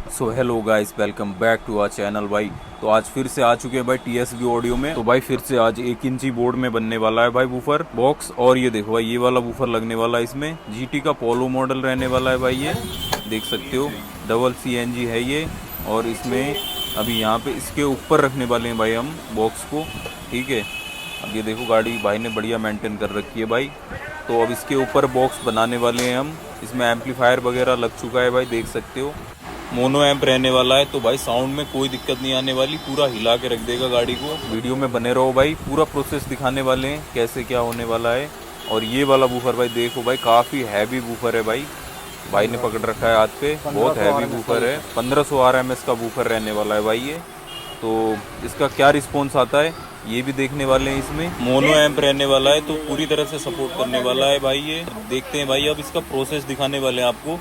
So hello guys, welcome back to our channel भाई। तो आज फिर से आ चुके हैं भाई टीएसबी ऑडियो में। तो भाई फिर से आज 1 इंची बोर्ड में बनने वाला है भाई वूफर बॉक्स। और ये देखो भाई, ये वाला वूफर लगने वाला है इसमें। जीटी का पोलो मॉडल रहने वाला है भाई, ये देख सकते हो। डबल CNG है ये। और इसमें अभी यहाँ पे इसके ऊपर रखने वाले हैं भाई हम बॉक्स को, ठीक है। अब ये देखो, गाड़ी भाई ने बढ़िया मेंटेन कर रखी है भाई। तो अब इसके ऊपर बॉक्स बनाने वाले हैं हम। इसमें एम्पलीफायर वगैरह लग चुका है भाई, देख सकते हो। मोनो एम्प रहने वाला है, तो भाई साउंड में कोई दिक्कत नहीं आने वाली। पूरा हिला के रख देगा गाड़ी को। वीडियो में बने रहो भाई, पूरा प्रोसेस दिखाने वाले हैं कैसे क्या होने वाला है। और ये वाला वूफर भाई देखो भाई, काफ़ी हैवी वूफर है भाई। भाई ने पकड़ रखा है हाथ पे, बहुत हैवी वूफर है। 1500 RMS का वूफर रहने वाला है भाई ये। तो इसका क्या रिस्पॉन्स आता है ये भी देखने वाले हैं। इसमें मोनो एम्प रहने वाला है, तो पूरी तरह से सपोर्ट करने वाला है भाई ये। देखते हैं भाई, अब इसका प्रोसेस दिखाने वाले हैं आपको।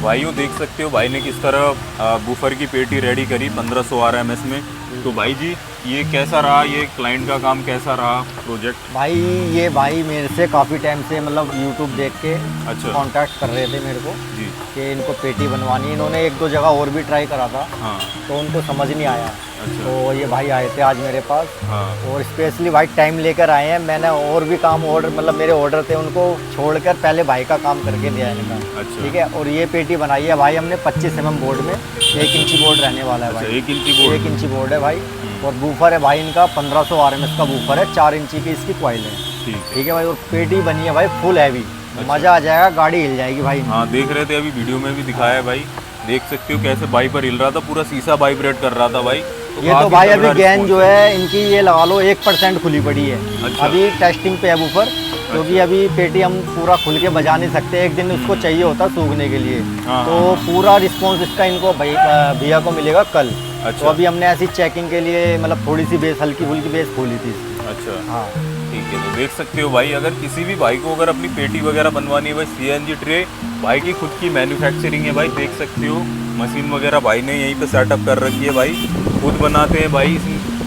भाइयों देख सकते हो भाई ने किस तरह बूफर की पेटी रेडी करी 1500 RMS में। तो भाई जी ये कैसा रहा, ये क्लाइंट का काम कैसा रहा प्रोजेक्ट? भाई ये भाई मेरे से काफ़ी टाइम से मतलब यूट्यूब देख के अच्छा कांटेक्ट कर रहे थे मेरे को जी कि इनको पेटी बनवानी है। इन्होंने 1-2 जगह और भी ट्राई करा था, हाँ तो उनको समझ नहीं आया। अच्छा तो ये भाई आए थे आज मेरे पास हाँ और स्पेशली भाई टाइम लेकर आए हैं। मैंने और भी काम ऑर्डर मतलब मेरे ऑर्डर थे उनको छोड़कर पहले भाई का काम करके दिया है इनका। अच्छा ठीक है, और ये पेटी बनाई है भाई हमने 25 mm बोर्ड में, 1 इंची बोर्ड रहने वाला है अच्छा भाई। 1 इंची बोर्ड 1 इंची बोर्ड है भाई। और बूफर है भाई इनका 1500 RMS का बूफर है, 4 इंची की इसकी कॉइल है। ठीक है। ठीक है भाई, और पेटी बनी है भाई फुल हैवी, मज़ा आ जाएगा, गाड़ी हिल जाएगी भाई। हाँ देख रहे थे अभी वीडियो में भी दिखाया है भाई, देख सकते हो कैसे बाई पर हिल रहा था, पूरा शीशा वाइब्रेट कर रहा था भाई। ये तो भाई अभी गैन जो है इनकी ये लगा लो 1% खुली पड़ी है। अच्छा। अभी टेस्टिंग पे है बूफर, क्योंकि अभी पेटी हम पूरा खुल के बजा नहीं सकते, एक दिन उसको चाहिए होता सूखने के लिए। हाँ, तो हाँ। पूरा रिस्पॉन्स इसका इनको भैया को मिलेगा कल। अच्छा। तो अभी हमने ऐसी चेकिंग के लिए मतलब थोड़ी सी बेस हल्की फुल्की बेस खोली थी इसकी। अच्छा हाँ ठीक है। तो देख सकते हो भाई अगर किसी भी भाई को अगर अपनी पेटी वगैरह बनवानी है भाई, CNG ट्रे भाई की खुद की मैन्युफैक्चरिंग है भाई, देख सकते हो मशीन वगैरह भाई ने यहीं पे सेटअप कर रखी है भाई, खुद बनाते हैं भाई।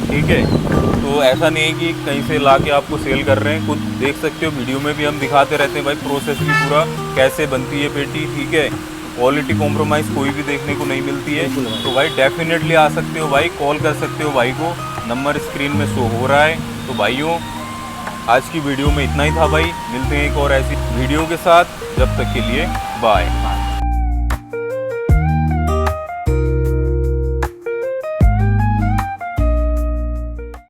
ठीक है, तो ऐसा नहीं है कि कहीं से ला के आपको सेल कर रहे हैं, खुद देख सकते हो वीडियो में भी हम दिखाते रहते हैं भाई प्रोसेस भी पूरा कैसे बनती है पेटी। ठीक है, क्वालिटी कॉम्प्रोमाइज़ कोई भी देखने को नहीं मिलती है। तो भाई डेफिनेटली आ सकते हो भाई, कॉल कर सकते हो भाई को, नंबर स्क्रीन में शो हो रहा है। तो भाइयों आज की वीडियो में इतना ही था भाई, मिलते हैं एक और ऐसी वीडियो के साथ, जब तक के लिए बाय।